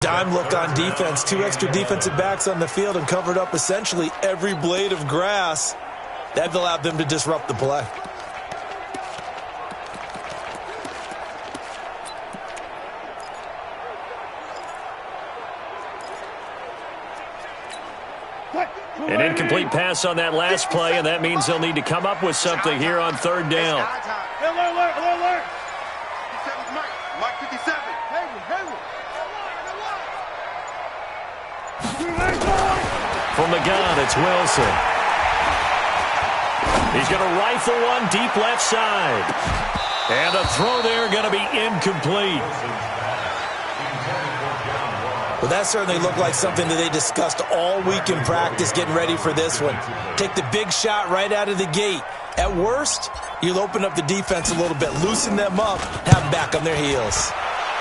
Dime look on defense. 2 extra defensive backs on the field and covered up essentially every blade of grass. That allowed them to disrupt the play. An incomplete pass on that last play, and that means they'll need to come up with something here on third down. Alert. Mike 57. From the gun, it's Wilson. He's going to rifle one deep left side. And a throw there going to be incomplete. Well, that certainly looked like something that they discussed all week in practice getting ready for this one. Take the big shot right out of the gate. At worst, you'll open up the defense a little bit, loosen them up, have them back on their heels.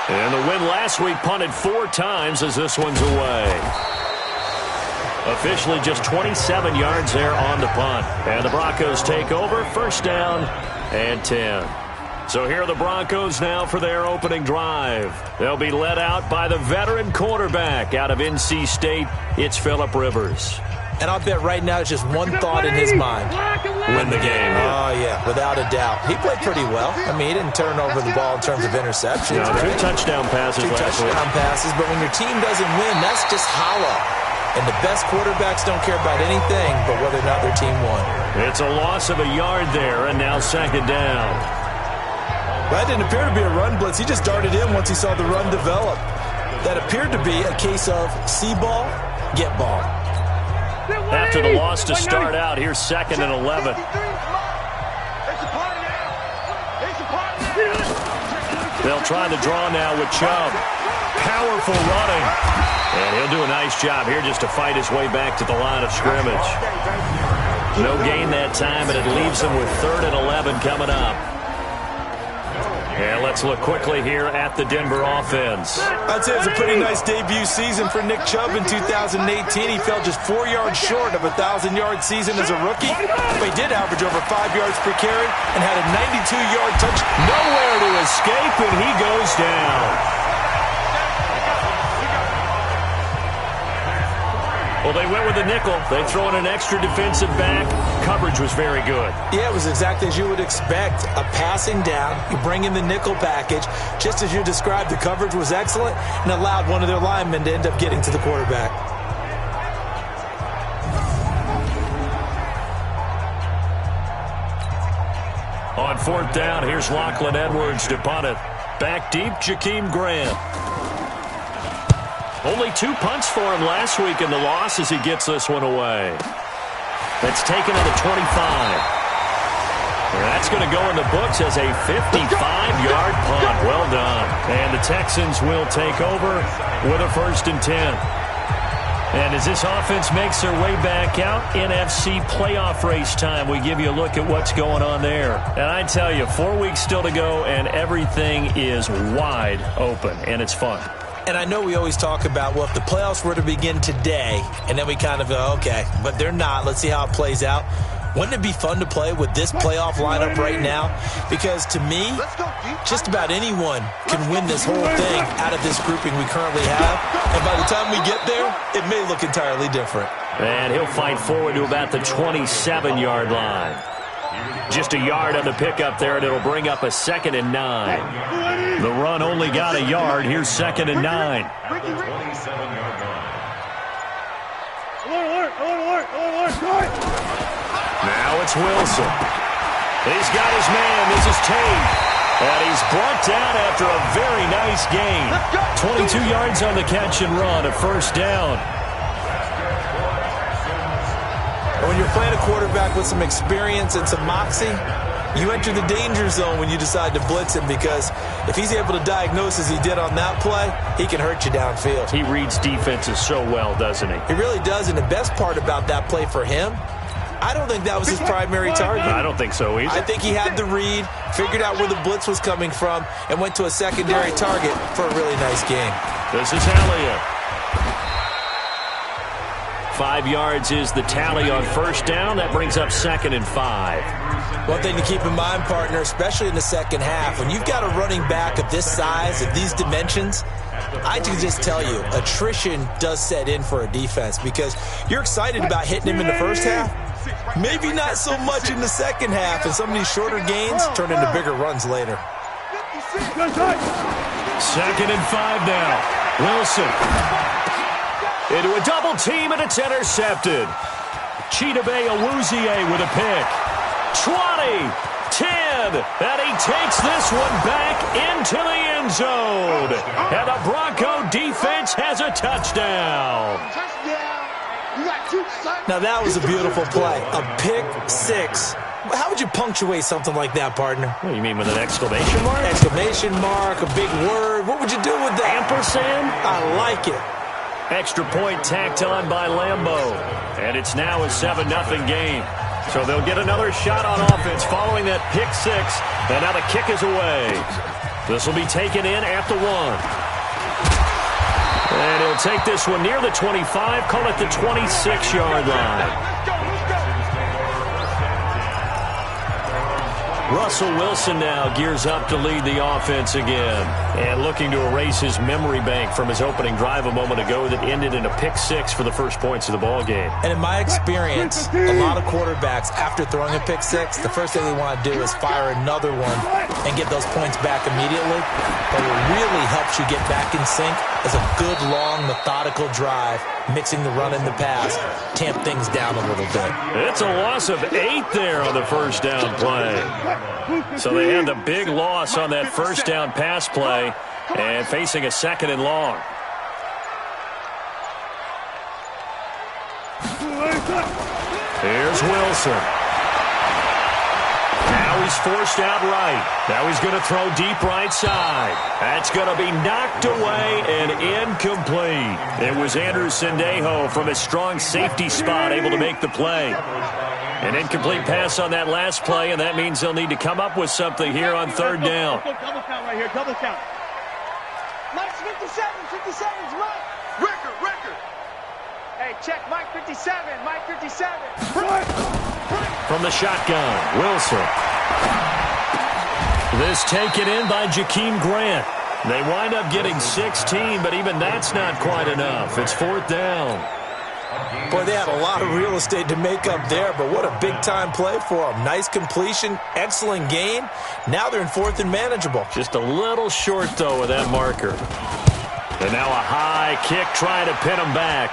And the win last week punted 4 times as this one's away. Officially just 27 yards there on the punt. And the Broncos take over, first down and 10. So here are the Broncos now for their opening drive. They'll be led out by the veteran quarterback out of NC State. It's Phillip Rivers. And I'll bet right now it's just one thought in his mind. Win the game. Oh, yeah, without a doubt. He played pretty well. I mean, he didn't turn over the ball in terms of interceptions. No, 2 touchdown passes last week. 2 touchdown passes, but when your team doesn't win, that's just hollow. And the best quarterbacks don't care about anything but whether or not their team won. It's a loss of a yard there, and now second down. That didn't appear to be a run blitz. He just darted in once he saw the run develop. That appeared to be a case of see ball, get ball. After the loss to start out, here's second and 11. They'll try the draw now with Chubb. Powerful running. And he'll do a nice job here just to fight his way back to the line of scrimmage. No gain that time, and it leaves him with 3rd and 11 coming up. And let's look quickly here at the Denver offense. I'd say it's a pretty nice debut season for Nick Chubb in 2018. He fell just 4 yards short of a 1,000-yard season as a rookie. But he did average over 5 yards per carry and had a 92-yard touch. Nowhere to escape, and he goes down. Well, they went with the nickel. They throw in an extra defensive back. Coverage was very good. Yeah, it was exactly as you would expect. A passing down. You bring in the nickel package. Just as you described, the coverage was excellent and allowed one of their linemen to end up getting to the quarterback. On 4th down, here's Lachlan Edwards to punt it. Back deep, Jakeem Grant. Only 2 punts for him last week in the loss as he gets this one away. That's taken at the 25. And that's going to go in the books as a 55-yard punt. Well done. And the Texans will take over with a 1st and 10. And as this offense makes their way back out, NFC playoff race time, we give you a look at what's going on there. And I tell you, 4 weeks still to go, and everything is wide open, and it's fun. And I know we always talk about, well, if the playoffs were to begin today, and then we kind of go, okay, but they're not. Let's see how it plays out. Wouldn't it be fun to play with this playoff lineup right now? Because to me, just about anyone can win this whole thing out of this grouping we currently have. And by the time we get there, it may look entirely different. And he'll fight forward to about the 27-yard line. Just a yard on the pickup there, and it'll bring up a 2nd and 9. The run only got a yard. Here's 2nd and 9. Now it's Wilson. He's got his man. This is Tate. And he's brought down after a very nice gain. 22 yards on the catch and run, a 1st down. When you're playing a quarterback with some experience and some moxie, you enter the danger zone when you decide to blitz him, because if he's able to diagnose as he did on that play, he can hurt you downfield. He reads defenses so well, doesn't he? He really does, and the best part about that play for him, I don't think that was his primary target. I don't think so either. I think he had the read, figured out where the blitz was coming from, and went to a secondary target for a really nice game. This is Elliott. 5 yards is the tally on 1st down. That brings up 2nd and 5. One thing to keep in mind, partner, especially in the second half, when you've got a running back of this size, of these dimensions, I can just tell you, attrition does set in for a defense because you're excited about hitting him in the first half. Maybe not so much in the second half, and some of these shorter gains turn into bigger runs later. 2nd and 5 now. Wilson into a double team, and it's intercepted. Chidobe Awuzie with a pick. 20, 10, and he takes this one back into the end zone. And the Bronco defense has a touchdown. Now that was a beautiful play. A pick six. How would you punctuate something like that, partner? What do you mean, with an exclamation mark? Exclamation mark, a big word. What would you do with that? Ampersand? I like it. Extra point tacked on by Lambeau. And it's now a 7-0 game. So they'll get another shot on offense following that pick six. And now the kick is away. This will be taken in at the 1. And he'll take this one near the 25, call it the 26-yard line. Russell Wilson now gears up to lead the offense again. And looking to erase his memory bank from his opening drive a moment ago that ended in a pick six for the first points of the ball game. And in my experience, a lot of quarterbacks, after throwing a pick six, the first thing they want to do is fire another one and get those points back immediately. But what really helps you get back in sync is a good, long, methodical drive, mixing the run and the pass, tamp things down a little bit. It's a loss of 8 there on the first down play. So they had the big loss on that first down pass play and facing a 2nd and long. Here's Wilson. Now he's forced out right. Now he's going to throw deep right side. That's going to be knocked away and incomplete. It was Andrew Sendejo from his strong safety spot able to make the play. An incomplete pass on that last play, and that means they'll need to come up with something here on 3rd down. Double count right here, double count. Mike's 57, 57's Mike. Record. Hey, check Mike 57, Mike 57. From the shotgun, Wilson. This taken in by Jakeem Grant. They wind up getting 16, but even that's not quite enough. It's 4th down. Boy, they had a lot of real estate to make up there, but what a big-time play for them. Nice completion, excellent gain. Now they're in 4th and manageable. Just a little short, though, with that marker. And now a high kick trying to pin them back.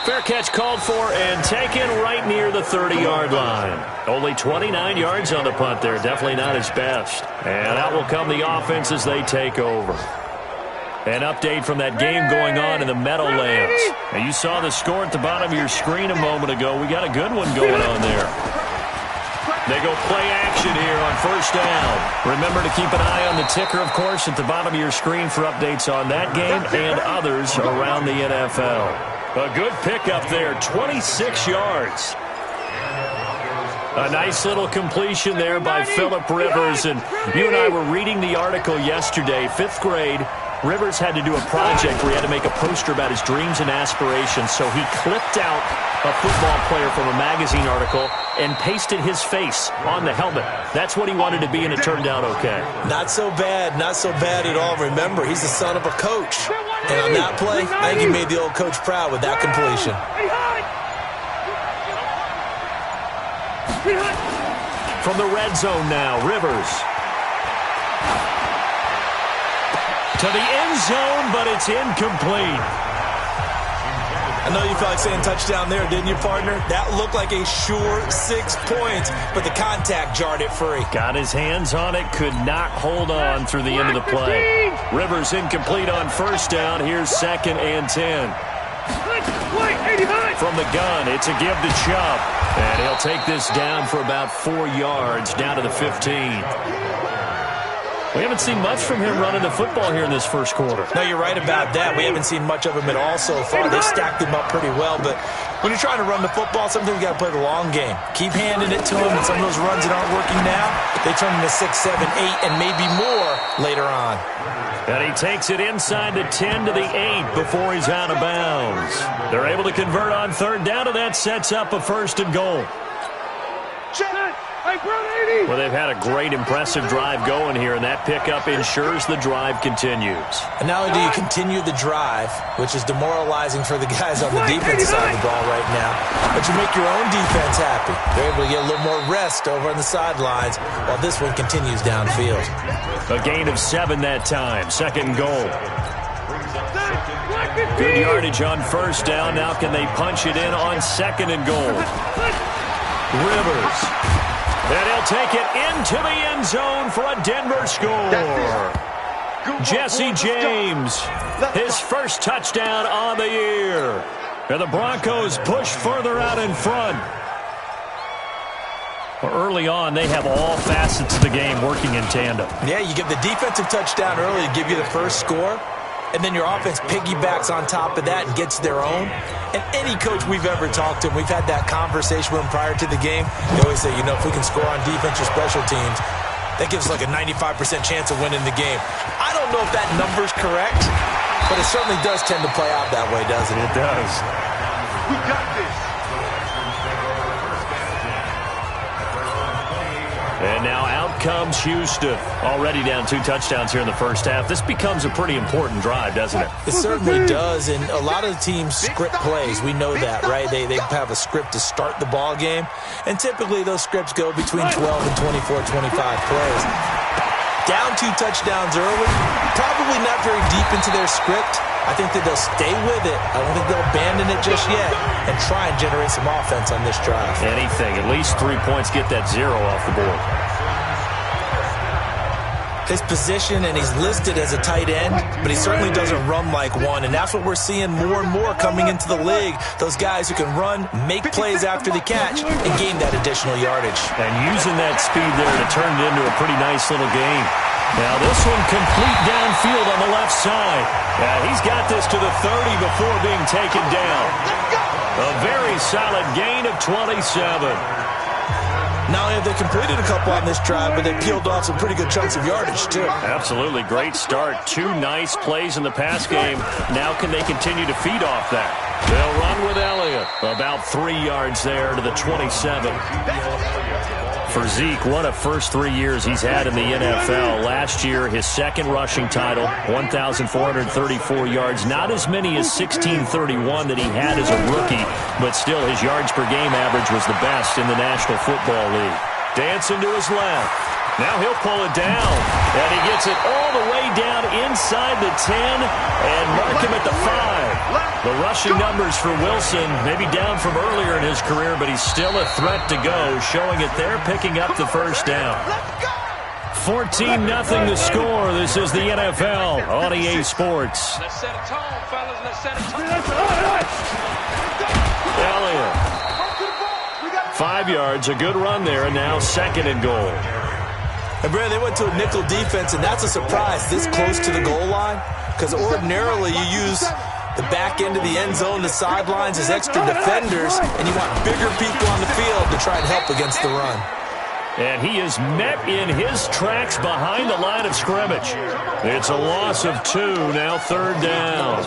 Fair catch called for and taken right near the 30-yard line. Only 29 yards on the punt there. Definitely not his best. And out will come the offense as they take over. An update from that game going on in the Meadowlands. Now, you saw the score at the bottom of your screen a moment ago. We got a good one going on there. They go play action here on 1st down. Remember to keep an eye on the ticker, of course, at the bottom of your screen for updates on that game and others around the NFL. A good pickup there, 26 yards. A nice little completion there by Phillip Rivers. And you and I were reading the article yesterday, 5th grade. Rivers had to do a project where he had to make a poster about his dreams and aspirations, so he clipped out a football player from a magazine article and pasted his face on the helmet. That's what he wanted to be, and it turned out okay. Not so bad at all. Remember, he's the son of a coach. And on that play, I think he made the old coach proud with that completion. From the red zone now, Rivers. To the end zone, but it's incomplete. I know you felt like saying touchdown there, didn't you, partner? That looked like a sure 6 points, but the contact jarred it free. Got his hands on it, could not hold on through the end of the play. Rivers incomplete on 1st down. Here's 2nd and 10. From the gun, it's a give to Chubb. And he'll take this down for about 4 yards, down to the 15. We haven't seen much from him running the football here in this first quarter. No, you're right about that. We haven't seen much of him at all so far. They stacked him up pretty well, but when you're trying to run the football, sometimes you got to play the long game. Keep handing it to him, and some of those runs that aren't working now, they turn into 6, 7, 8, and maybe more later on. And he takes it inside the 10 to the 8 before he's out of bounds. They're able to convert on 3rd down, and that sets up a 1st and goal. Well, they've had a great, impressive drive going here, and that pickup ensures the drive continues. And not only do you continue the drive, which is demoralizing for the guys on the defensive side of the ball right now, but you make your own defense happy. They're able to get a little more rest over on the sidelines while this one continues downfield. A gain of 7 that time. Second goal. Good yardage on first down. Now can they punch it in on second and goal? Rivers. And he'll take it into the end zone for a Denver score. Jesse James, his first touchdown on the year. And the Broncos push further out in front. Early on, they have all facets of the game working in tandem. Yeah, you get the defensive touchdown early to give you the first score, and then your offense piggybacks on top of that and gets their own. And any coach we've ever talked to, and we've had that conversation with them prior to the game, they always say, if we can score on defense or special teams, that gives us like a 95% chance of winning the game. I don't know if that number's correct, but it certainly does tend to play out that way, doesn't it? It does. We got this. And now out comes Houston. Already down 2 touchdowns here in the first half. This becomes a pretty important drive, doesn't it? It certainly does, and a lot of the teams script plays. We know that, right? They have a script to start the ball game, and typically those scripts go between 12 and 24, 25 plays. Down 2 touchdowns early, probably not very deep into their script. I think that they'll stay with it. I don't think they'll abandon it just yet and try and generate some offense on this drive. Anything. At least 3 points, get that 0 off the board. His position, and he's listed as a tight end, but he certainly doesn't run like one, and that's what we're seeing more and more coming into the league. Those guys who can run, make plays after the catch, and gain that additional yardage. And using that speed there to turn it into a pretty nice little game. Now this one complete downfield on the left side. He's got this to the 30 before being taken down. A very solid gain of 27. Not only have they completed a couple on this drive, but they peeled off some pretty good chunks of yardage, too. Absolutely. Great start. 2 nice plays in the pass game. Now can they continue to feed off that? They'll run with Elliott. About 3 yards there to the 27. For Zeke, what a first 3 years he's had in the NFL. Last year, his second rushing title, 1,434 yards. Not as many as 1,631 that he had as a rookie, but still his yards per game average was the best in the National Football League. Dancing to his left. Now he'll pull it down, and he gets it all the way down inside the 10 and mark him at the 5. The rushing numbers for Wilson, maybe down from earlier in his career, but he's still a threat to go, showing it there, picking up the first down. 14-0 the score. This is the NFL on EA Sports. Let's set a tone, fellas. Let's set a tone. Elliott. 5 yards, a good run there, and now second and goal. And, Brad, they went to a nickel defense, and that's a surprise this close to the goal line, because ordinarily you use the back end of the end zone, the sidelines as extra defenders, and you want bigger people on the field to try and help against the run. And he is met in his tracks behind the line of scrimmage. It's a loss of 2, now third down.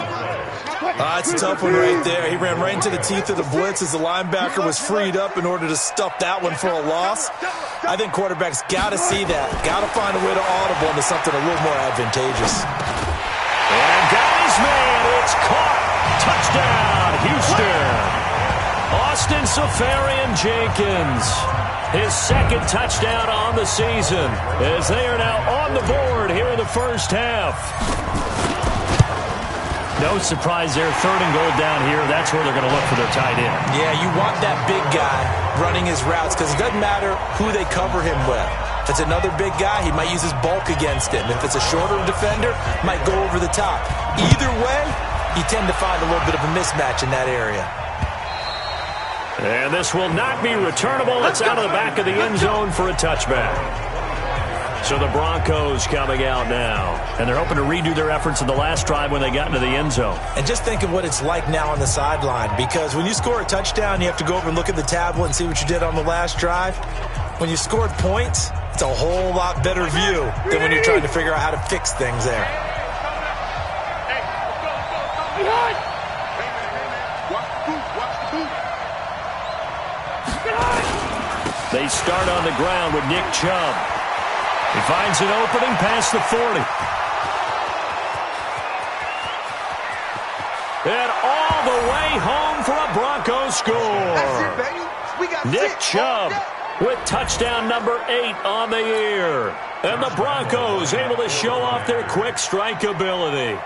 That's a tough one right there. He ran right into the teeth of the blitz as the linebacker was freed up in order to stuff that one for a loss. I think quarterbacks got to see that. Got to find a way to audible into something a little more advantageous. And got his man. It's caught. Touchdown, Houston. Austin Seferian-Jenkins. His second touchdown on the season as they are now on the board here in the first half. No surprise there. Third and goal down here. That's where they're going to look for their tight end. Yeah, you want that big guy running his routes because it doesn't matter who they cover him with. If it's another big guy, he might use his bulk against him. If it's a shorter defender, might go over the top. Either way, you tend to find a little bit of a mismatch in that area. And this will not be returnable. It's out of the back of the end zone for a touchback. So the Broncos coming out now. And they're hoping to redo their efforts in the last drive when they got into the end zone. And just think of what it's like now on the sideline. Because when you score a touchdown, you have to go over and look at the tablet and see what you did on the last drive. When you scored points, it's a whole lot better view than when you're trying to figure out how to fix things there. They start on the ground with Nick Chubb. He finds an opening past the 40. And all the way home for a Broncos score. That's it, baby. We got Nick Chubb with touchdown number 8 on the year. And the Broncos able to show off their quick strike ability.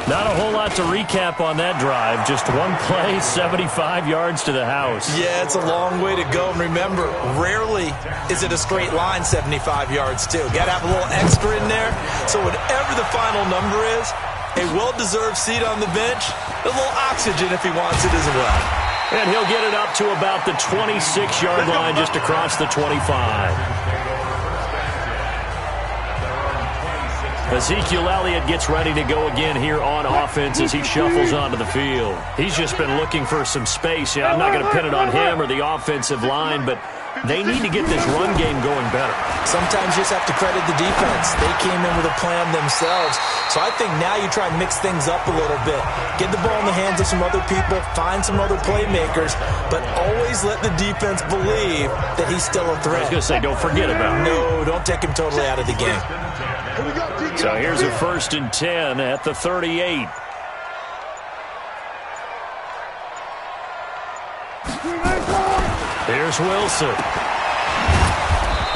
Not a whole lot to recap on that drive. Just one play, 75 yards to the house. Yeah, it's a long way to go. And remember, rarely is it a straight line 75 yards, too. Got to have a little extra in there. So whatever the final number is, a well-deserved seat on the bench, a little oxygen if he wants it as well. And he'll get it up to about the 26-yard line, just across the 25. Ezekiel Elliott gets ready to go again here on offense as he shuffles onto the field. He's just been looking for some space. Yeah, I'm not going to pin it on him or the offensive line, but they need to get this run game going better. Sometimes you just have to credit the defense. They came in with a plan themselves. So I think now you try and mix things up a little bit. Get the ball in the hands of some other people, find some other playmakers, but always let the defense believe that he's still a threat. I was going to say, don't forget about him. No, don't take him totally out of the game. So here's a 1st and 10 at the 38. Here's Wilson.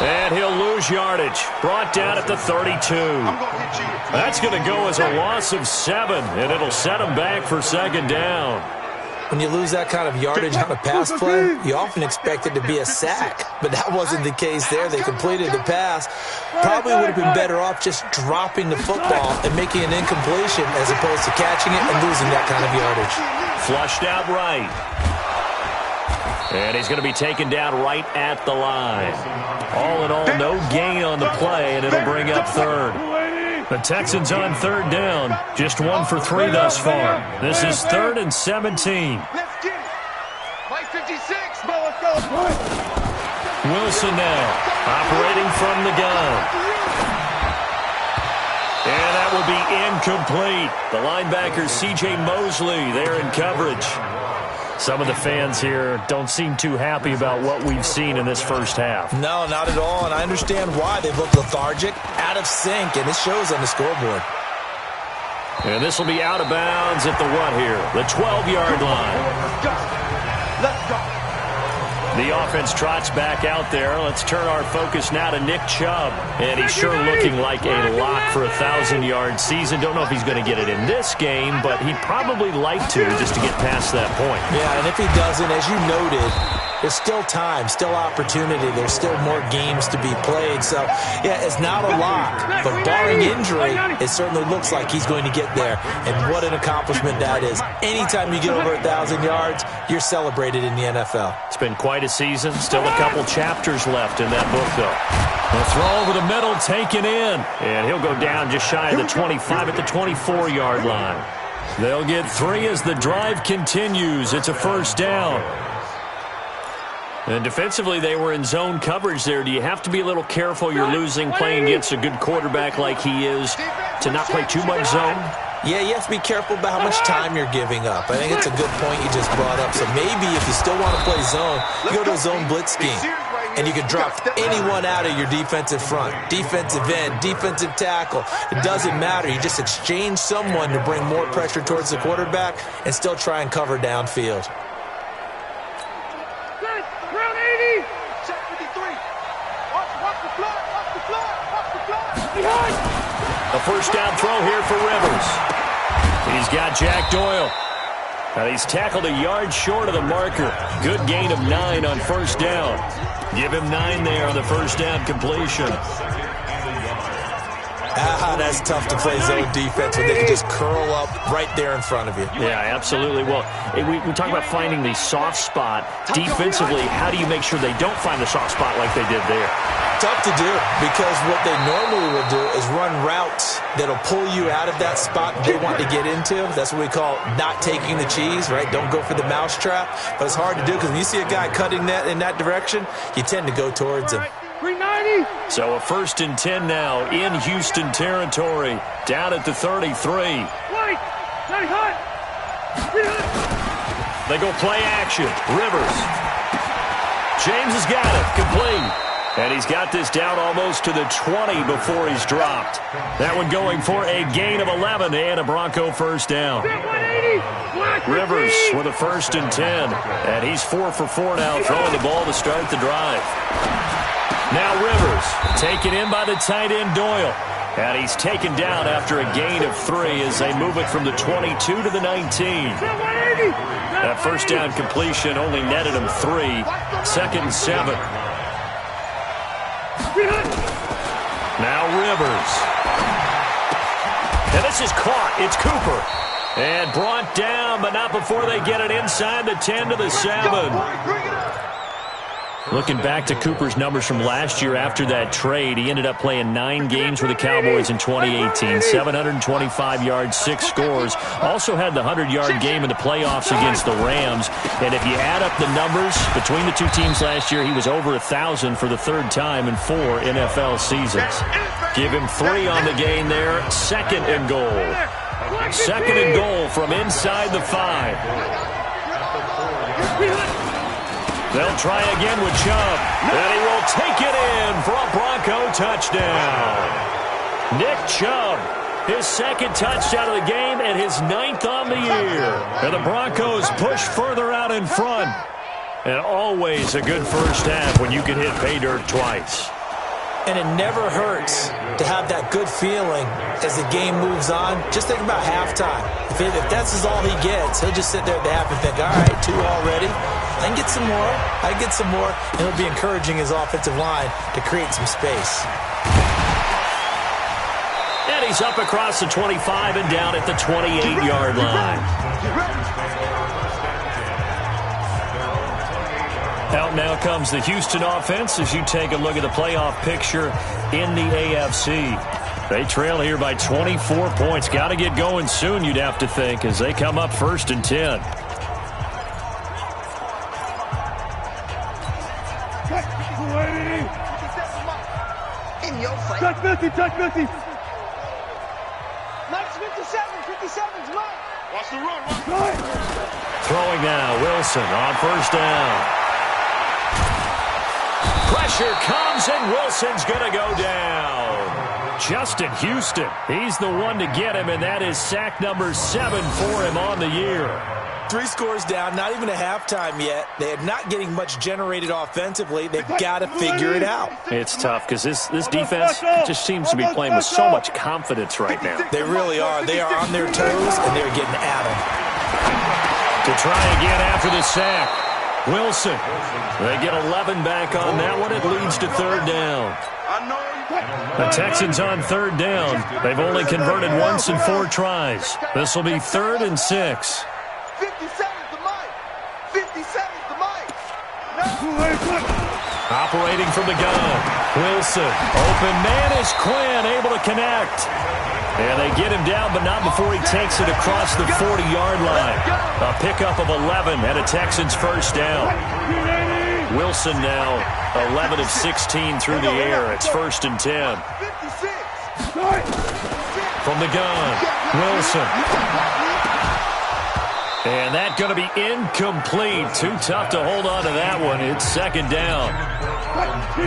And he'll lose yardage. Brought down at the 32. That's going to go as a loss of 7, and it'll set him back for 2nd down. When you lose that kind of yardage on a pass play, you often expect it to be a sack. But that wasn't the case there. They completed the pass. Probably would have been better off just dropping the football and making an incompletion as opposed to catching it and losing that kind of yardage. Flushed out right. And he's going to be taken down right at the line. All in all, no gain on the play, and it'll bring up 3rd. The Texans on 3rd down. Just 1 for 3 thus far. This is 3rd and 17. Let's get it. Mike 56. Wilson now, operating from the gun. And that will be incomplete. The linebacker, C.J. Mosley, there in coverage. Some of the fans here don't seem too happy about what we've seen in this first half. No, not at all, and I understand why. They've looked lethargic, out of sync, and it shows on the scoreboard. And this will be out of bounds at the what here? The 12-yard line. Let's go. The offense trots back out there. Let's turn our focus now to Nick Chubb. And he's sure looking like a lock for a 1,000-yard season. Don't know if he's going to get it in this game, but he'd probably like to just to get past that point. Yeah, and if he doesn't, as you noted, there's still time, still opportunity. There's still more games to be played. So, yeah, it's not a lock. But barring injury, it certainly looks like he's going to get there. And what an accomplishment that is. Anytime you get over 1,000 yards, you're celebrated in the NFL. It's been quite a season. Still a couple chapters left in that book, though. The throw over the middle, taken in. And he'll go down just shy of the 25 at the 24-yard line. They'll get 3 as the drive continues. It's a 1st down. And defensively, they were in zone coverage there. Do you have to be a little careful? You're losing, playing against a good quarterback like he is, to not play too much zone? Yeah, you have to be careful about how much time you're giving up. I think it's a good point you just brought up. So maybe if you still want to play zone, you go to a zone blitz scheme. And you can drop anyone out of your defensive front, defensive end, defensive tackle. It doesn't matter. You just exchange someone to bring more pressure towards the quarterback and still try and cover downfield. A 1st down throw here for Rivers. He's got Jack Doyle. Now he's tackled a yard short of the marker. Good gain of 9 on 1st down. Give him 9 there on the 1st down completion. That's tough to play zone defense when they can just curl up right there in front of you. Yeah, absolutely. Well, we talk about finding the soft spot. Defensively, how do you make sure they don't find the soft spot like they did there? Tough to do, because what they normally will do is run routes that'll pull you out of that spot they want to get into. That's what we call not taking the cheese, right? Don't go for the mousetrap. But it's hard to do because when you see a guy cutting that in that direction, you tend to go towards him. So a 1st and 10 now in Houston territory, down at the 33. They go play action. Rivers. James has got it. Complete. And he's got this down almost to the 20 before he's dropped. That one going for a gain of 11 and a Bronco first down. Rivers with a 1st and 10. And he's 4 for 4 now, throwing the ball to start the drive. Now Rivers taken in by the tight end Doyle. And he's taken down after a gain of 3 as they move it from the 22 to the 19. That first down completion only netted him 3. 2nd and 7. Now Rivers. And this is caught. It's Cooper. And brought down, but not before they get it inside the 10 to the 7. Looking back to Cooper's numbers from last year after that trade, he ended up playing 9 games for the Cowboys in 2018. 725 yards, 6 scores. Also had the 100-yard game in the playoffs against the Rams. And if you add up the numbers between the two teams last year, he was over 1,000 for the 3rd time in 4 NFL seasons. Give him 3 on the gain there. 2nd and goal. 2nd and goal from inside the 5. They'll try again with Chubb. And he will take it in for a Bronco touchdown. Nick Chubb, his 2nd touchdown of the game and his 9th on the year. And the Broncos push further out in front. And always a good first half when you can hit pay dirt twice. And it never hurts to have that good feeling as the game moves on. Just think about halftime. If that's all he gets, he'll just sit there at the half and think, all right, 2 already. I can get some more. I can get some more. And he'll be encouraging his offensive line to create some space. And he's up across the 25 and down at the 28-yard line. Out now comes the Houston offense as you take a look at the playoff picture in the AFC. They trail here by 24 points. Got to get going soon, you'd have to think, as they come up 1st and 10. In your face. Touch 50, touch 50. Mike's 57, 57's Mike. Watch the run, Mike. Throwing now, Wilson on 1st down. Pressure comes, and Wilson's going to go down. Justin Houston, he's the one to get him, and that is sack number 7 for him on the year. 3 scores down, not even a halftime yet. They are not getting much generated offensively. They've got to figure it out. It's tough because this defense just seems to be playing with so much confidence right now. They really are. They are on their toes, and they're getting at them. To try again after the sack. Wilson. They get 11 back on that one. It leads to 3rd down. The Texans on 3rd down. They've only converted once in 4 tries. This will be 3rd and 6. 57's the Mike. 57's the Mike. Operating from the gun. Wilson. Open man is Quinn, able to connect. And they get him down, but not before he takes it across the 40-yard line. A pickup of 11 and a Texans first down. Wilson now 11 of 16 through the air. It's 1st and 10. From the gun, Wilson. And that going to be incomplete. Too tough to hold on to that one. It's 2nd down.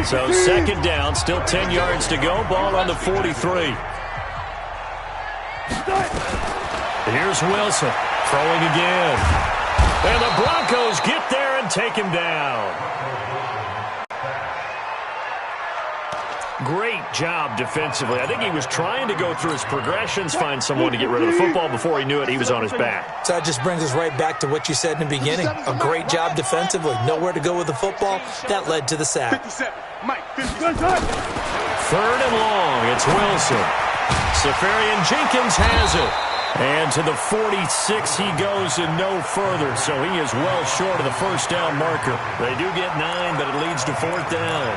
So 2nd down, still 10 yards to go. Ball on the 43. Here's Wilson throwing again. And the Broncos get there and take him down. Great job defensively. I think he was trying to go through his progressions, find someone to get rid of the football. Before he knew it, he was on his back. So that just brings us right back to what you said in the beginning. A great job defensively. Nowhere to go with the football. That led to the sack. 3rd and long. It's Wilson. Safarian Jenkins has it. And to the 46 he goes and no further. So he is well short of the first down marker. They do get 9, but it leads to 4th down.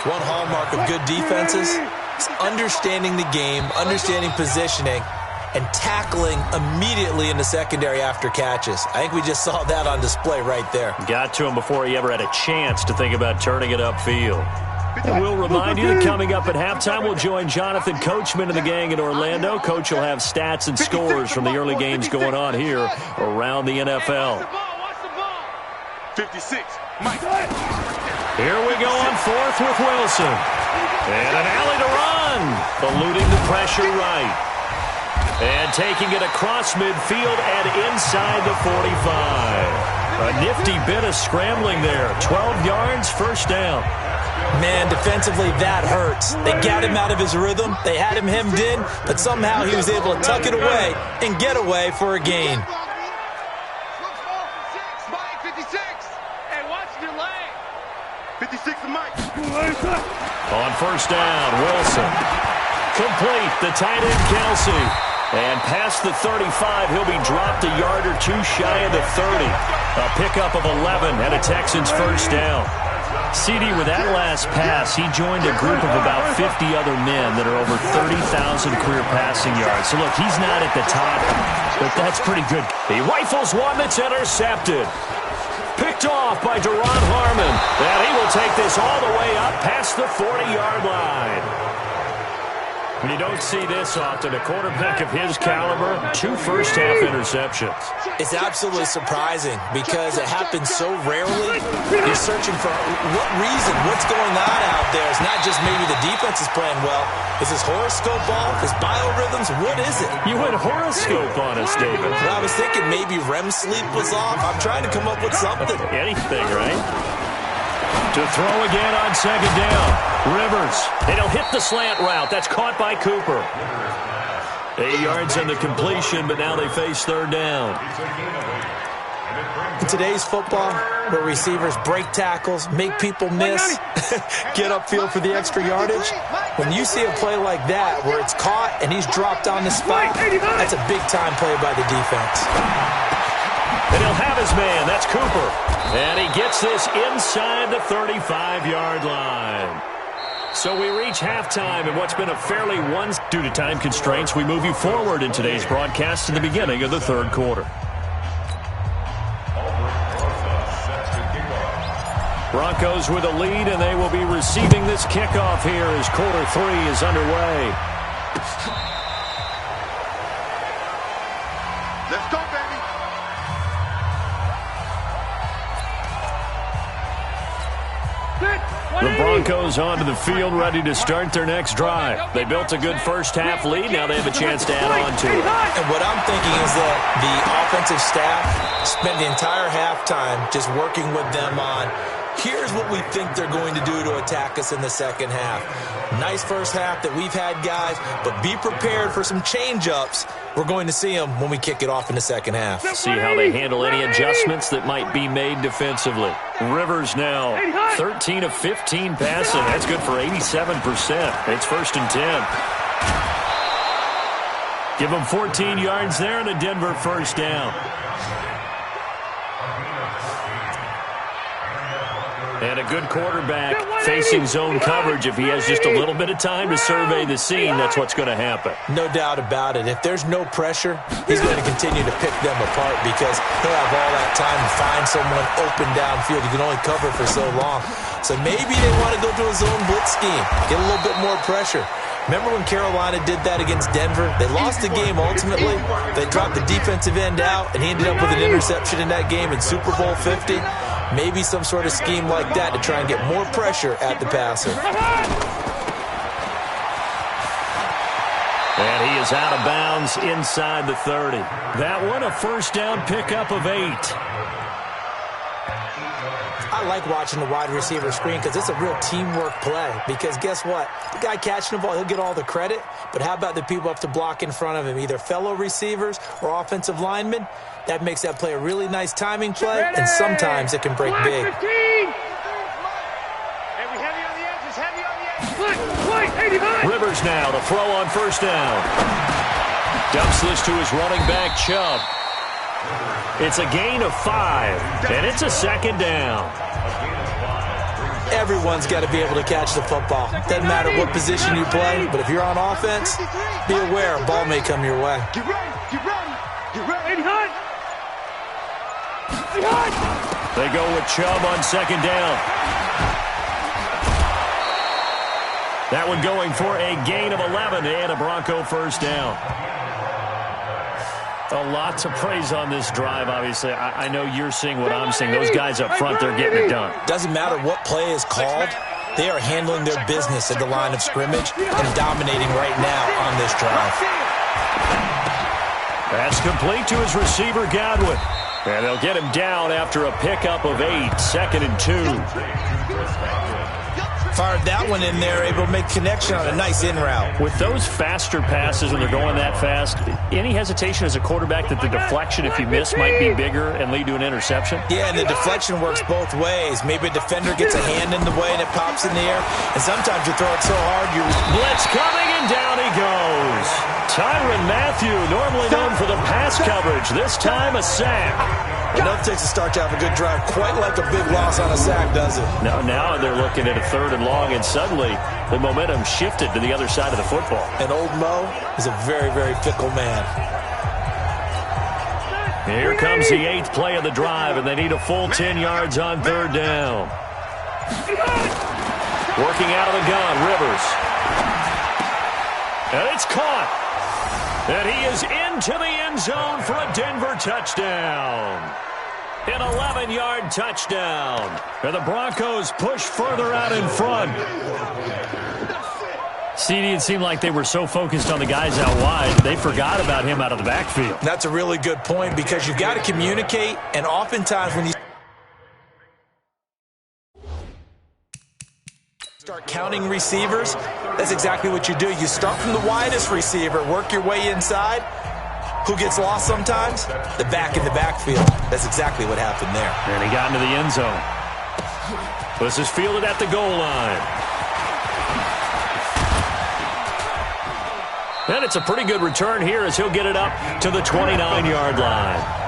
One hallmark of good defenses is understanding the game, understanding positioning, and tackling immediately in the secondary after catches. I think we just saw that on display right there. Got to him before he ever had a chance to think about turning it upfield. And we'll remind you that coming up at halftime, we'll join Jonathan Coachman and the gang in Orlando. Coach will have stats and scores from the early games going on here around the NFL. 56, Mike. Here we go on fourth with Wilson. And an alley to run. Eluding the pressure right. And taking it across midfield and inside the 45. A nifty bit of scrambling there. 12 yards, first down. Man, defensively, that hurts. They got him out of his rhythm. They had him hemmed in, but somehow he was able to tuck it away and get away for a gain. Mike, 56. Hey, watch your leg. 56 to Mike. On first down, Wilson. Complete, the tight end, Kelsey. And past the 35, he'll be dropped a yard or two shy of the 30. A pickup of 11 and a Texans first down. CD, with that last pass, he joined a group of about 50 other men that are over 30,000 career passing yards. So, look, he's not at the top, but that's pretty good. He rifles one that's intercepted. Picked off by Deron Harmon. And he will take this all the way up past the 40-yard line. You don't see this often. A quarterback of his caliber, 2 first-half interceptions. It's absolutely surprising because it happens so rarely. You're searching for what reason, what's going on out there. It's not just maybe the defense is playing well. Is his horoscope off? His biorhythms? What is it? You went horoscope on us, David. Well, I was thinking maybe REM sleep was off. I'm trying to come up with something. Anything, right? To throw again on second down. Rivers, and he'll hit the slant route. That's caught by Cooper. 8 yards on the completion, but now they face third down. In today's football, where receivers break tackles, make people miss, get upfield for the extra yardage, when you see a play like that where it's caught and he's dropped on the spot, that's a big-time play by the defense. And he'll have his man. That's Cooper. And he gets this inside the 35-yard line. So we reach halftime in what's been a fairly due to time constraints. We move you forward in today's broadcast to the beginning of the third quarter. Broncos with a lead, and they will be receiving this kickoff here as quarter 3 is underway. Let's go, baby. The Broncos onto the field, ready to start their next drive. They built a good first-half lead. Now they have a chance to add on to it. And what I'm thinking is that the offensive staff spent the entire halftime just working with them on, here's what we think they're going to do to attack us in the second half. Nice first half that we've had, guys, but be prepared for some change-ups. We're going to see them when we kick it off in the second half. See how they handle any adjustments that might be made defensively. Rivers now 13 of 15 passing. That's good for 87%. It's first and 10. Give them 14 yards there and a Denver first down. And a good quarterback facing zone coverage. If he has just a little bit of time to survey the scene, that's what's going to happen. No doubt about it. If there's no pressure, he's going to continue to pick them apart because he'll have all that time to find someone open downfield. You can only cover for so long. So maybe they want to go to a zone blitz scheme, get a little bit more pressure. Remember when Carolina did that against Denver? They lost the game ultimately. They dropped the defensive end out, and he ended up with an interception in that game in Super Bowl 50. Maybe some sort of scheme like that to try and get more pressure at the passer. And he is out of bounds inside the 30. That one a first down pickup of 8. I like watching the wide receiver screen because it's a real teamwork play. Because guess what? The guy catching the ball, he'll get all the credit. But how about the people up to block in front of him, either fellow receivers or offensive linemen? That makes that play a really nice timing play, and sometimes it can break big. Rivers now to throw on first down. Dumps this to his running back, Chubb. It's a gain of 5, and it's a second down. Everyone's got to be able to catch the football. Doesn't matter what position you play, but if you're on offense, be aware a ball may come your way. Get ready, get ready, get ready. They go with Chubb on second down. That one going for a gain of 11 and a Bronco first down. A lot to praise on this drive, obviously. I know you're seeing what I'm seeing. Those guys up front, they're getting it done. Doesn't matter what play is called. They are handling their business at the line of scrimmage and dominating right now on this drive. That's complete to his receiver, Godwin. And they'll get him down after a pickup of 8, 2nd and 2. Fired that one in there, able to make connection on a nice in route. With those faster passes when they're going that fast, any hesitation as a quarterback that the deflection, if you miss, might be bigger and lead to an interception? Yeah, and the deflection works both ways. Maybe a defender gets a hand in the way and it pops in the air, and sometimes you throw it so hard you... Blitz coming, and down he goes. Tyrann Mathieu, normally known for the pass coverage, this time a sack. Enough takes a start to have a good drive, quite like a big loss on a sack, does it? Now they're looking at a 3rd and long, and suddenly the momentum shifted to the other side of the football. And old Mo is a very, very fickle man. Here comes the 8th play of the drive, and they need a full 10 yards on 3rd down. Working out of the gun, Rivers. And it's caught. And he is into the end zone for a Denver touchdown. An 11-yard touchdown. And the Broncos push further out in front. CD, it seemed like they were so focused on the guys out wide, they forgot about him out of the backfield. That's a really good point because you've got to communicate, and oftentimes when you start counting receivers, that's exactly what you do. You start from the widest receiver, work your way inside. Who gets lost sometimes? The back in the backfield. That's exactly what happened there. And he got into the end zone. This is fielded at the goal line. And it's a pretty good return here as he'll get it up to the 29-yard line.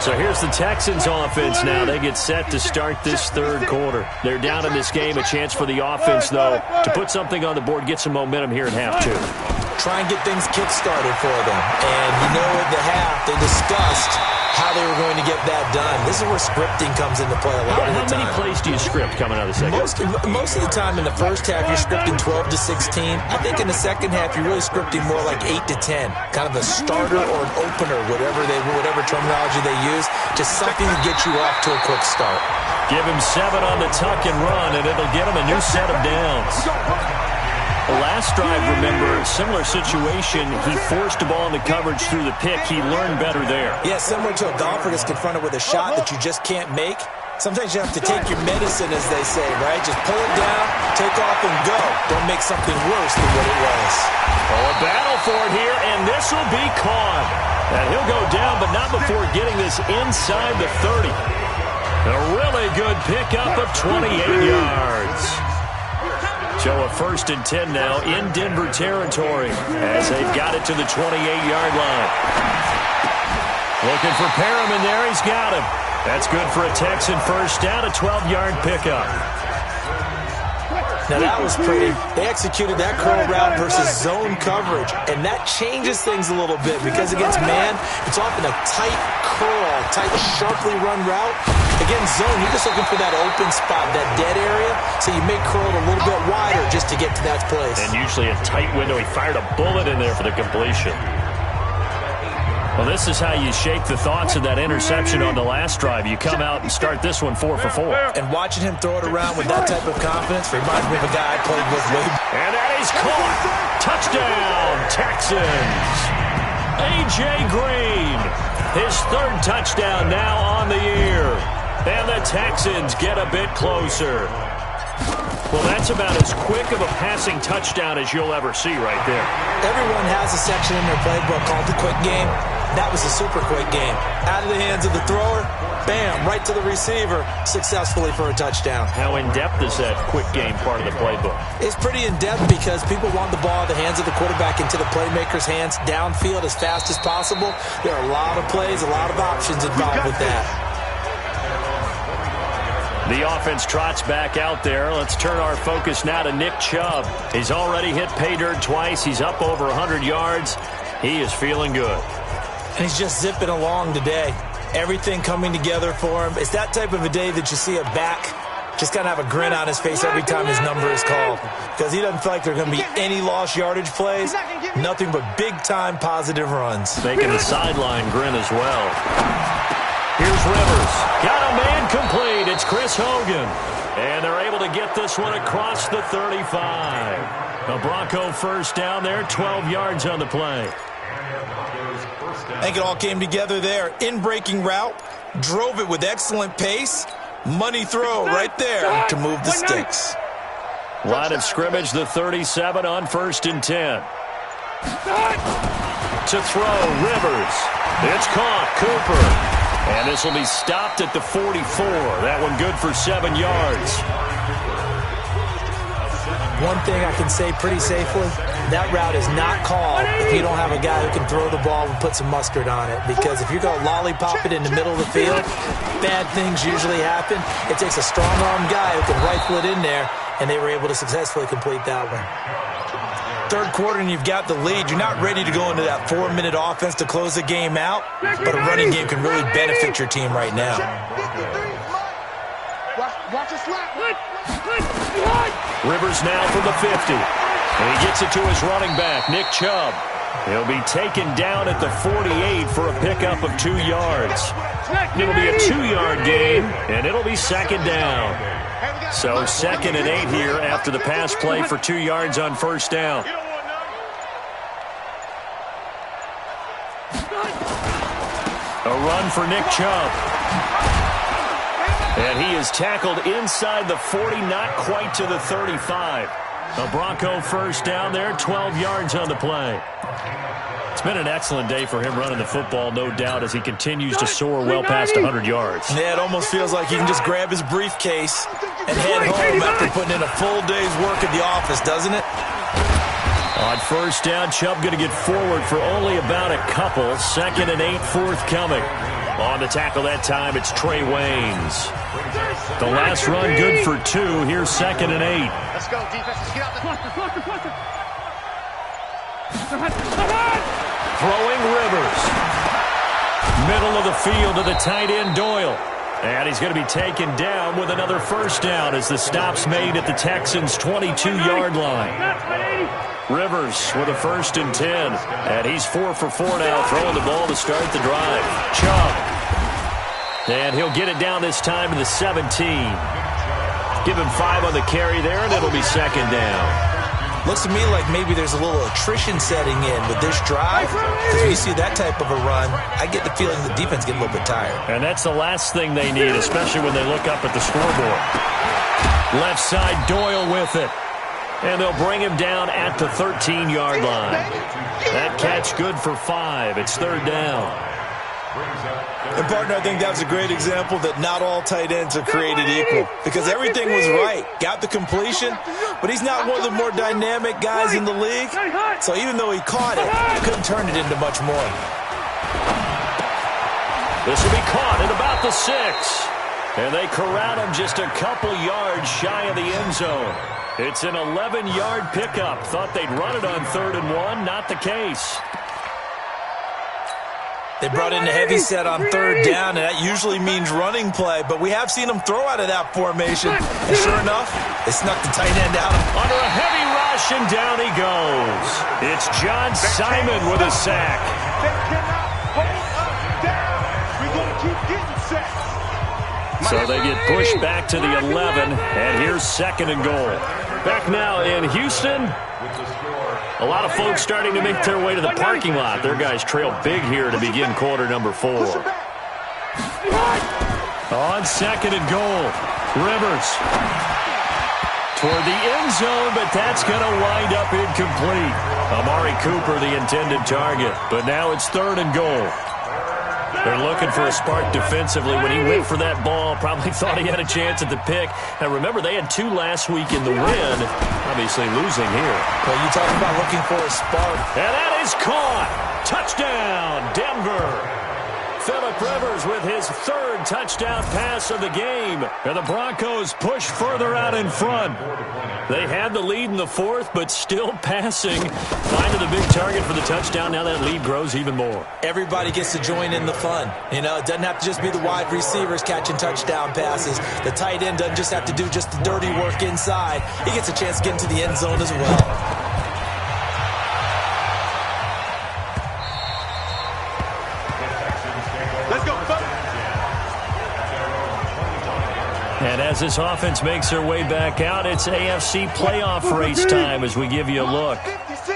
So here's the Texans offense now. They get set to start this 3rd quarter. They're down in this game. A chance for the offense, though, to put something on the board, get some momentum here in half 2. Try and get things kick-started for them. And you know at the half, they discussed how they were going to get that done. This is where scripting comes into play a lot of the time. How many plays do you script coming out of the second? Most of the time in the first half, you're scripting 12 to 16. I think in the second half, you're really scripting more like 8 to 10. Kind of a starter or an opener, whatever terminology they use. Just something to get you off to a quick start. Give him 7 on the tuck and run, and it'll get him a new set of downs. The last drive, remember, similar situation. He forced the ball in the coverage through the pick. He learned better there. Yeah, similar to a golfer that's confronted with a shot that you just can't make. Sometimes you have to take your medicine, as they say, right? Just pull it down, take off, and go. Don't make something worse than what it was. Oh, a battle for it here, and this will be caught. And he'll go down, but not before getting this inside the 30. A really good pickup of 28 yards. So a 1st and 10 now in Denver territory as they've got it to the 28-yard line. Looking for Perriman there. He's got him. That's good for a Texan first down, a 12-yard pickup. Now that was pretty. They executed that curl route versus zone coverage, and that changes things a little bit because against man, it's often a tight curl, tight, sharply run route. Against zone, you're just looking for that open spot, that dead area, so you make curl a little bit wider just to get to that place. And usually a tight window. He fired a bullet in there for the completion. Well, this is how you shake the thoughts of that interception on the last drive. You come out and start this one 4 for 4. And watching him throw it around with that type of confidence reminds me of a guy I played with way. And that is caught. Touchdown, Texans. A.J. Green, his 3rd touchdown now on the year. And the Texans get a bit closer. Well, that's about as quick of a passing touchdown as you'll ever see right there. Everyone has a section in their playbook called the quick game. That was a super quick game. Out of the hands of the thrower, bam, right to the receiver, successfully for a touchdown. How in-depth is that quick game part of the playbook? It's pretty in-depth because people want the ball in the hands of the quarterback into the playmaker's hands downfield as fast as possible. There are a lot of plays, a lot of options involved with that. The offense trots back out there. Let's turn our focus now to Nick Chubb. He's already hit pay dirt twice. He's up over 100 yards. He is feeling good. And he's just zipping along today. Everything coming together for him. It's that type of a day that you see a back just kind of have a grin on his face every time his number is called, because he doesn't feel like there are going to be any lost yardage plays, nothing but big-time positive runs. Making the sideline grin as well. Here's Rivers. Got a man complete. It's Chris Hogan. And they're able to get this one across the 35. A Bronco first down there, 12 yards on the play. I think it all came together there. In-breaking route, drove it with excellent pace. Money throw right there to move the sticks. Line of scrimmage, the 37 on 1st and 10. To throw, Rivers. It's caught, Cooper. And this will be stopped at the 44. That one good for 7 yards. One thing I can say pretty safely, that route is not called if you don't have a guy who can throw the ball and put some mustard on it. Because if you're going to lollipop it in the middle of the field, bad things usually happen. It takes a strong-arm guy who can rifle it in there, and they were able to successfully complete that one. Third quarter and you've got the lead. You're not ready to go into that 4-minute offense to close the game out, but a running game can really benefit your team right now. Watch it slap. Rivers now from the 50. And he gets it to his running back, Nick Chubb. He'll be taken down at the 48 for a pickup of 2 yards. It'll be a 2-yard gain, and it'll be second down. So 2nd and 8 here after the pass play for 2 yards on first down. A run for Nick Chubb. And he is tackled inside the 40, not quite to the 35. A Bronco first down there, 12 yards on the play. It's been an excellent day for him running the football, no doubt, as he continues to soar well past 100 yards. Yeah, it almost feels like he can just grab his briefcase and head home after putting in a full day's work at the office, doesn't it? On first down, Chubb going to get forward for only about a couple. 2nd and 8 forthcoming. On the tackle that time, it's Trey Waynes. The last run good for 2. Here's 2nd and 8. Let's go, defense. Let's get out there. Throwing Rivers. Middle of the field to the tight end, Doyle. And he's going to be taken down with another first down as the stop's made at the Texans' 22-yard line. Rivers with a 1st and 10. And he's 4 for 4 now, throwing the ball to start the drive. Chubb. And he'll get it down this time to the 17. Give him 5 on the carry there, and it'll be second down. Looks to me like maybe there's a little attrition setting in with this drive. Because when you see that type of a run, I get the feeling the defense get a little bit tired. And that's the last thing they need, especially when they look up at the scoreboard. Left side, Doyle with it. And they'll bring him down at the 13-yard line. That catch good for 5. It's 3rd down. And, partner, I think that was a great example that not all tight ends are created equal. Because everything was right. Got the completion, but he's not one of the more dynamic guys in the league. So even though he caught it, he couldn't turn it into much more. This will be caught at about the 6. And they corral him just a couple yards shy of the end zone. It's an 11-yard pickup. Thought they'd run it on 3rd and 1. Not the case. They brought in a heavy set on 3rd down, and that usually means running play. But we have seen them throw out of that formation. And sure enough, they snuck the tight end out. Under a heavy rush, and down he goes. It's John Simon with a sack. They cannot hold us down. We're going to keep getting sacks. So they get pushed back to the 11, and here's 2nd and goal. Back now in Houston. A lot of folks starting to make their way to the parking lot. Their guys trail big here to begin quarter number 4. On 2nd and goal, Rivers toward the end zone, but that's going to wind up incomplete. Amari Cooper, the intended target, but now it's 3rd and goal. They're looking for a spark defensively. When he went for that ball, probably thought he had a chance at the pick. And remember, they had 2 last week in the win. Obviously losing here. Well, you talk about looking for a spark. And that is caught. Touchdown, Denver. Phillip Rivers with his third touchdown pass of the game. And the Broncos push further out in front. They had the lead in the fourth, but still passing. Finding the big target for the touchdown. Now that lead grows even more. Everybody gets to join in the fun. You know, it doesn't have to just be the wide receivers catching touchdown passes. The tight end doesn't just have to do just the dirty work inside. He gets a chance to get into the end zone as well. And as this offense makes their way back out, it's AFC playoff race time as we give you a look.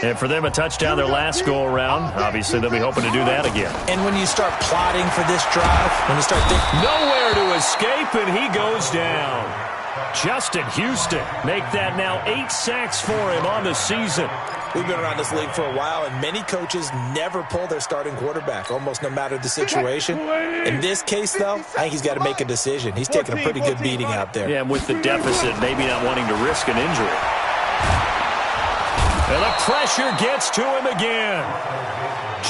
And for them, a touchdown their last go-around. Obviously, they'll be hoping to do that again. And when you start plotting for this drive, when you start thinking... Nowhere to escape, and he goes down. Justin Houston make that now 8 sacks for him on the season. We've been around this league for a while, and many coaches never pull their starting quarterback, almost no matter the situation. In this case, though, I think he's got to make a decision. He's taking a pretty good beating out there. Yeah, and with the deficit, maybe not wanting to risk an injury. And the pressure gets to him again.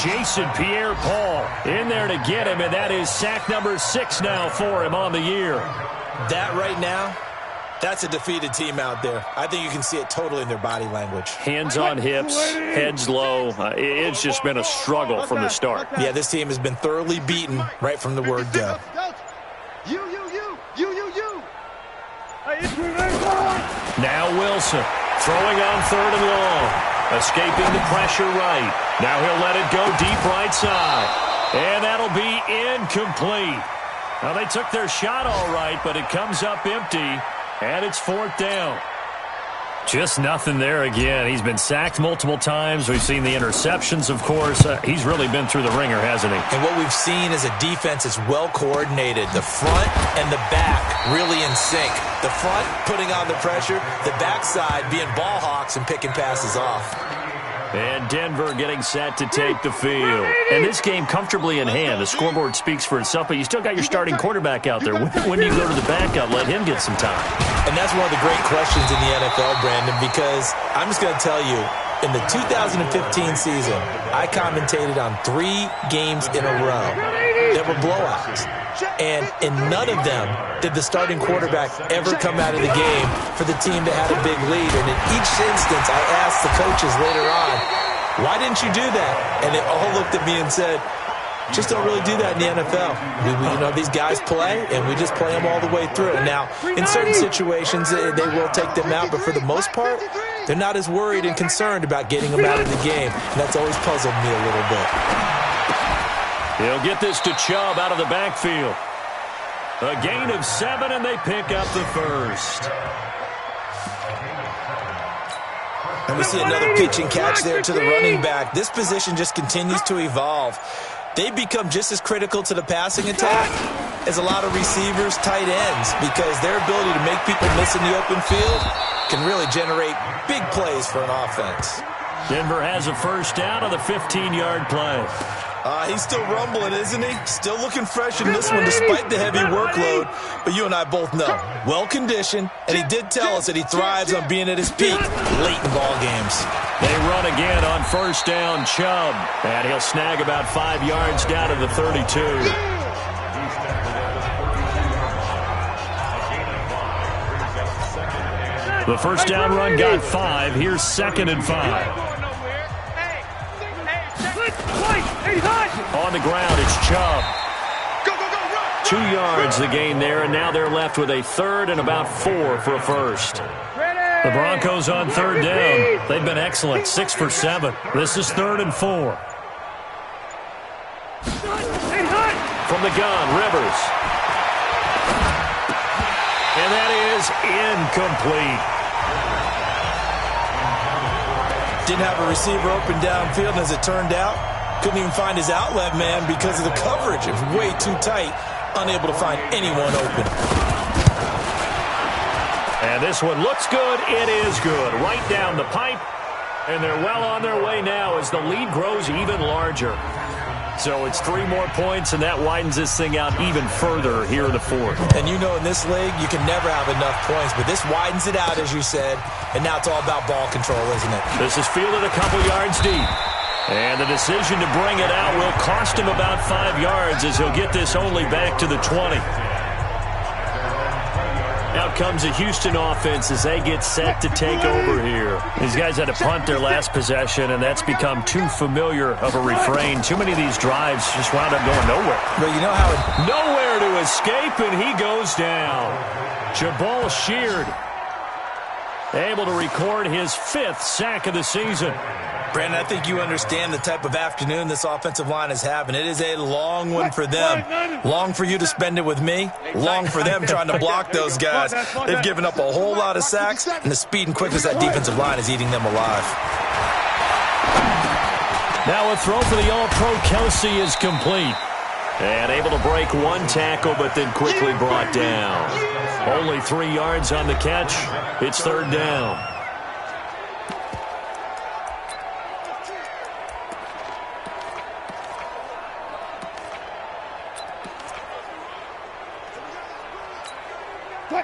Jason Pierre-Paul in there to get him, and that is sack number 6 now for him on the year. That right now, that's a defeated team out there. I think you can see it totally in their body language. Hands on hips, heads low. It's just been a struggle from the start. Yeah, this team has been thoroughly beaten right from the word go. Now Wilson throwing on 3rd and long. Escaping the pressure right. Now he'll let it go deep right side. And that'll be incomplete. Now they took their shot all right, but it comes up empty. And it's 4th down. Just nothing there again. He's been sacked multiple times. We've seen the interceptions, of course. He's really been through the ringer, hasn't he? And what we've seen is a defense that's well coordinated. The front and the back really in sync. The front putting on the pressure. The backside being ball hawks and picking passes off. And Denver getting set to take the field. And this game comfortably in hand. The scoreboard speaks for itself, but you still got your starting quarterback out there. When do you go to the backup? Let him get some time. And that's one of the great questions in the NFL, Brandon, because I'm just going to tell you, in the 2015 season, I commentated on 3 games in a row that were blowouts. And in none of them did the starting quarterback ever come out of the game for the team that had a big lead. And in each instance, I asked the coaches later on, why didn't you do that? And they all looked at me and said, just don't really do that in the NFL. You know, these guys play, and we just play them all the way through. Now, in certain situations, they will take them out, but for the most part, they're not as worried and concerned about getting them out of the game. And that's always puzzled me a little bit. He'll get this to Chubb out of the backfield. A gain of 7, and they pick up the first. And we see another pitch and catch there to the running back. This position just continues to evolve. They become just as critical to the passing attack as a lot of receivers, tight ends, because their ability to make people miss in the open field can really generate big plays for an offense. Denver has a first down on the 15-yard play. He's still rumbling, isn't he? Still looking fresh in this one despite the heavy workload. But you and I both know, well-conditioned, and he did tell us that he thrives on being at his peak late in ball games. They run again on first down, Chubb. And he'll snag about 5 yards down to the 32. The first down run got 5. Here's 2nd and 5. On the ground, it's Chubb. 2 yards the gain there, and now they're left with a 3rd and about 4 for a first. The Broncos on 3rd down. They've been excellent, 6 for 7. This is 3rd and 4. From the gun, Rivers. And that is incomplete. Didn't have a receiver open downfield, and as it turned out, couldn't even find his outlet man because of the coverage. It was way too tight, unable to find anyone open. And this one looks good. It is good. Right down the pipe. And they're well on their way now as the lead grows even larger. So it's 3 more points, and that widens this thing out even further here in the 4th. And you know in this league, you can never have enough points, but this widens it out, as you said, and now it's all about ball control, isn't it? This is fielded a couple yards deep. And the decision to bring it out will cost him about 5 yards as he'll get this only back to the 20. Out comes the Houston offense as they get set to take over here. These guys had to punt their last possession, and that's become too familiar of a refrain. Too many of these drives just wound up going nowhere. But you know how nowhere to escape, and he goes down. Jabal Sheard able to record his 5th sack of the season. Brandon, I think you understand the type of afternoon this offensive line is having. It is a long one for them. Long for you to spend it with me. Long for them trying to block those guys. They've given up a whole lot of sacks, and the speed and quickness of that defensive line is eating them alive. Now a throw for the All-Pro Kelsey is complete. And able to break 1 tackle, but then quickly brought down. Only 3 yards on the catch. It's 3rd down.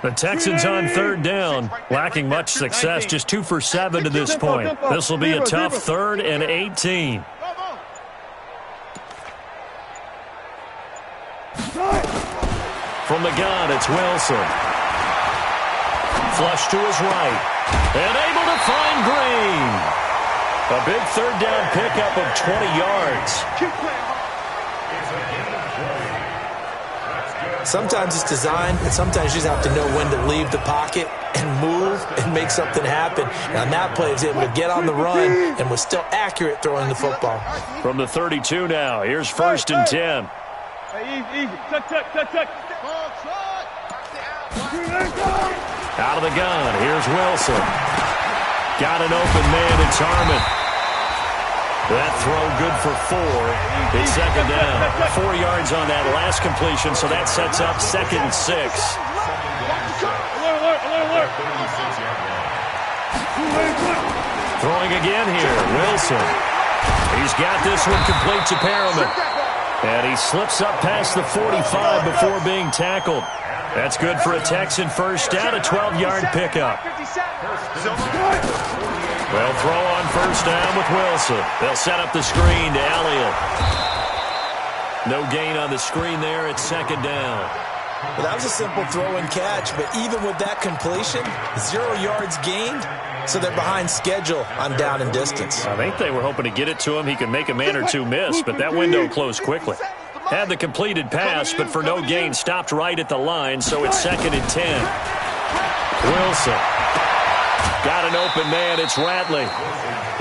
The Texans on 3rd down, lacking much success, just 2 for 7 to this point. This will be a tough 3rd and 18. From the gun, it's Wilson. Flush to his right. And able to find Green. A big 3rd down pickup of 20 yards. Sometimes it's designed, and sometimes you just have to know when to leave the pocket and move and make something happen. And on that play, he was able to get on the run and was still accurate throwing the football. From the 32 now, here's 1st and 10. Easy. Tuck. Out of the gun, here's Wilson. Got an open man, it's Harmon. That throw good for 4. It's 2nd down. 4 yards on that last completion, so that sets up 2nd and 6. Alert. Throwing again here, Wilson. He's got this one complete to Perriman. And he slips up past the 45 before being tackled. That's good for a Texan 1st down, a 12-yard pickup. Well, throw on 1st down with Wilson. They'll set up the screen to Elliott. No gain on the screen there. It's 2nd down. Well, that was a simple throw and catch, but even with that completion, 0 yards gained, so they're behind schedule on down and distance. I think they were hoping to get it to him. He could make a man or two miss, but that window closed quickly. Had the completed pass, but for no gain, stopped right at the line, so it's 2nd and 10. Wilson. Got an open man, it's Ratley.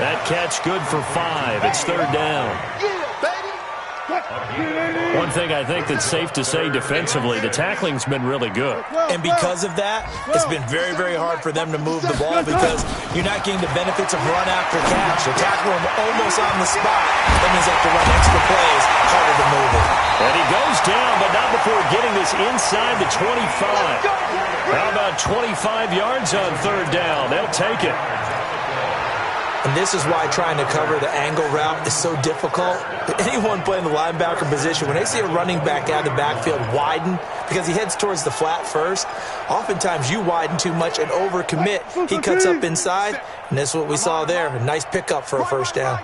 That catch good for 5. It's 3rd down. One thing I think that's safe to say defensively, the tackling's been really good. And because of that, it's been very, very hard for them to move the ball because you're not getting the benefits of run after catch. They're tackling them almost on the spot. That means they have to run extra plays, harder to move it. And he goes down, but not before getting this inside the 25. How about 25 yards on 3rd down? They'll take it. And this is why trying to cover the angle route is so difficult. Anyone playing the linebacker position, when they see a running back out of the backfield widen, because he heads towards the flat first, oftentimes you widen too much and overcommit. He cuts up inside, and that's what we saw there. A nice pickup for a 1st down.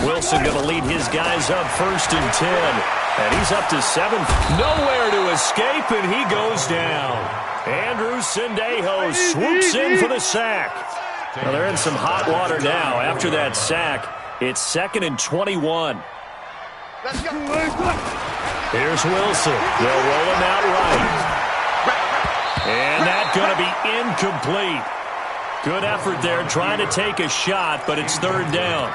Wilson going to lead his guys up 1st and 10. And he's up to 7. Nowhere to escape, and he goes down. Andrew Sendejo swoops in for the sack. Well, they're in some hot water now. After that sack, it's 2nd and 21. Here's Wilson. They'll roll him out right. And that's going to be incomplete. Good effort there, trying to take a shot, but it's 3rd down.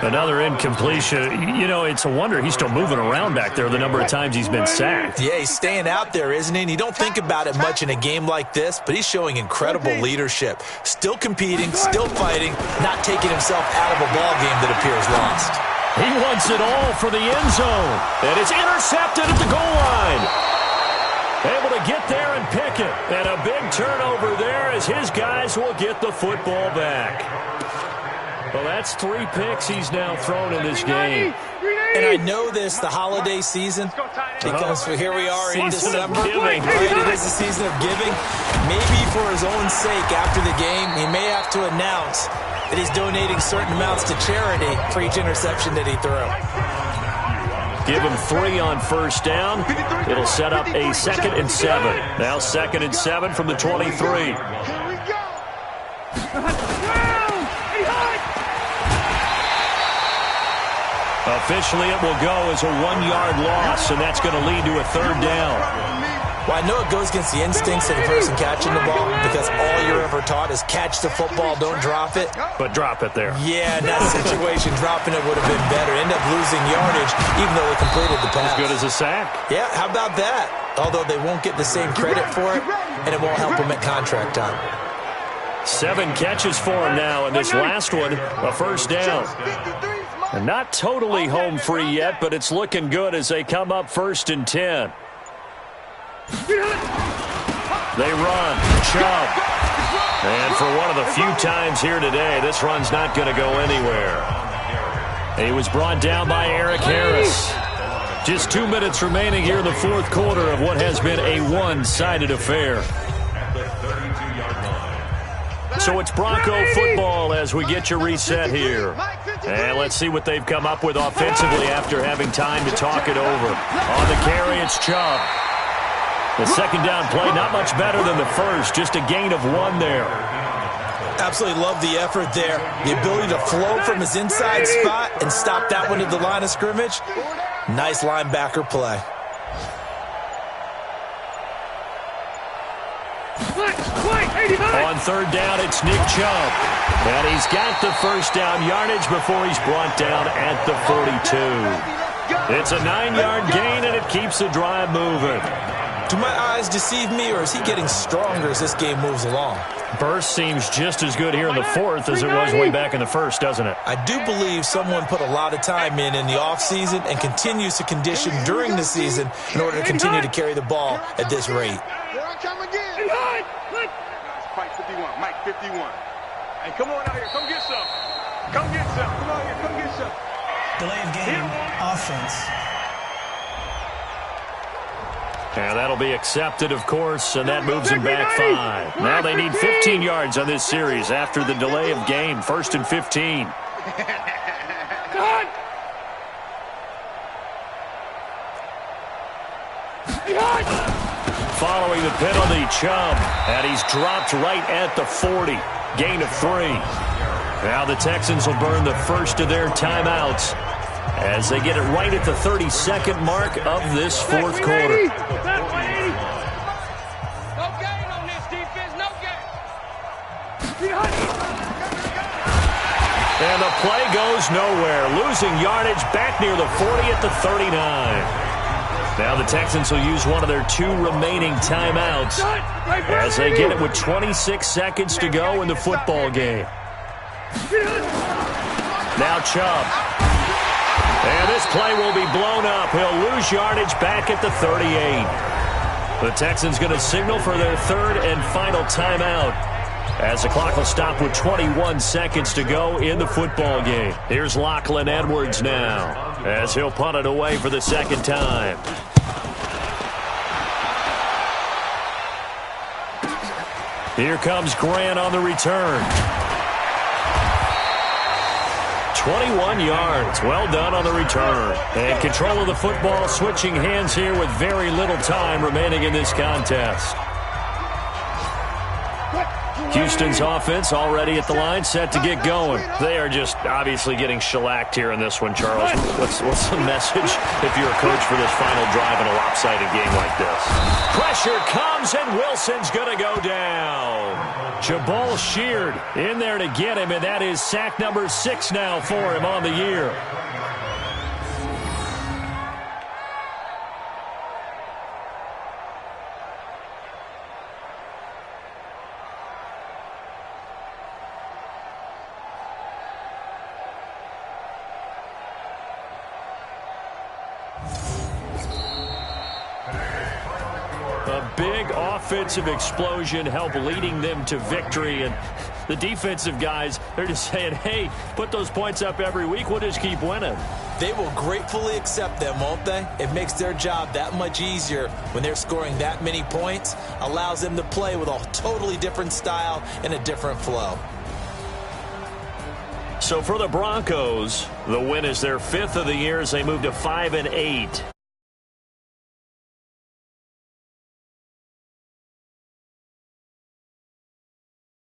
Another incompletion. You know, it's a wonder he's still moving around back there the number of times he's been sacked. Yeah, he's staying out there, isn't he? And you don't think about it much in a game like this, but he's showing incredible leadership. Still competing, still fighting, not taking himself out of a ball game that appears lost. He wants it all for the end zone. And it's intercepted at the goal line. Able to get there and pick it. And a big turnover there as his guys will get the football back. Well, that's 3 picks he's now thrown in this game. And I know this, the holiday season, because here we are in December. Right? It is the season of giving. Maybe for his own sake after the game, he may have to announce and he's donating certain amounts to charity for each interception that he threw. Give him 3 on first down. It'll set up a 2nd and 7. Now 2nd and 7 from the 23. Officially, it will go as a 1-yard loss, and that's going to lead to a 3rd down. Well, I know it goes against the instincts of the person catching the ball because all you're ever taught is catch the football, don't drop it. But drop it there. Yeah, in that situation, dropping it would have been better. End up losing yardage, even though they completed the pass. As good as a sack. Yeah, how about that? Although they won't get the same credit for it, and it won't help them at contract time. 7 catches for him now, and this last one, a 1st down. And not totally home free yet, but it's looking good as they come up 1st and 10. They run. Chubb. And for one of the few times here today, this run's not going to go anywhere. He was brought down by Eric Harris. Just 2 minutes remaining here in the 4th quarter of what has been a one-sided affair. So it's Bronco football as we get you reset here. And let's see what they've come up with offensively after having time to talk it over. On the carry, it's Chubb. The 2nd down play, not much better than the first, just a gain of 1 there. Absolutely love the effort there. The ability to flow from his inside spot and stop that one at the line of scrimmage. Nice linebacker play. On 3rd down, it's Nick Chubb. And he's got the 1st down yardage before he's brought down at the 42. It's a 9-yard gain, and it keeps the drive moving. Do my eyes deceive me, or is he getting stronger as this game moves along? Burst seems just as good here in the 4th as it was way back in the 1st, doesn't it? I do believe someone put a lot of time in the offseason and continues to condition during the season in order to continue to carry the ball at this rate. Mike 51, Mike 51. Hey, come on out here, come get some. Come get some, come on here, come get some. Delay of game, offense. And that'll be accepted, of course, and that moves them back 5. Now they need 15 yards on this series after the delay of game. 1st and 15. Following the penalty, Chubb, and he's dropped right at the 40. Gain of 3. Now the Texans will burn the first of their timeouts as they get it right at the 32nd mark of this 4th quarter. No gain on this defense, no gain. And the play goes nowhere. Losing yardage back near the 40 at the 39. Now the Texans will use one of their 2 remaining timeouts as they get it with 26 seconds to go in the football game. Now Chubb. And this play will be blown up. He'll lose yardage back at the 38. The Texans going to signal for their 3rd and final timeout as the clock will stop with 21 seconds to go in the football game. Here's Lachlan Edwards now as he'll punt it away for the 2nd time. Here comes Grant on the return. 21 yards. Well done on the return. And control of the football switching hands here with very little time remaining in this contest. Houston's offense already at the line, set to get going. They are just obviously getting shellacked here in this one, Charles. What's the message if you're a coach for this final drive in a lopsided game like this? Pressure comes, and Wilson's going to go down. Jabal Sheard in there to get him, and that is sack number 6 now for him on the year. Big offensive explosion help leading them to victory, and the defensive guys, they're just saying, hey, put those points up every week, we'll just keep winning. They will gratefully accept them, won't they? It makes their job that much easier when they're scoring that many points, allows them to play with a totally different style and a different flow. So for the Broncos, the win is their 5th of the year as they move to 5-8.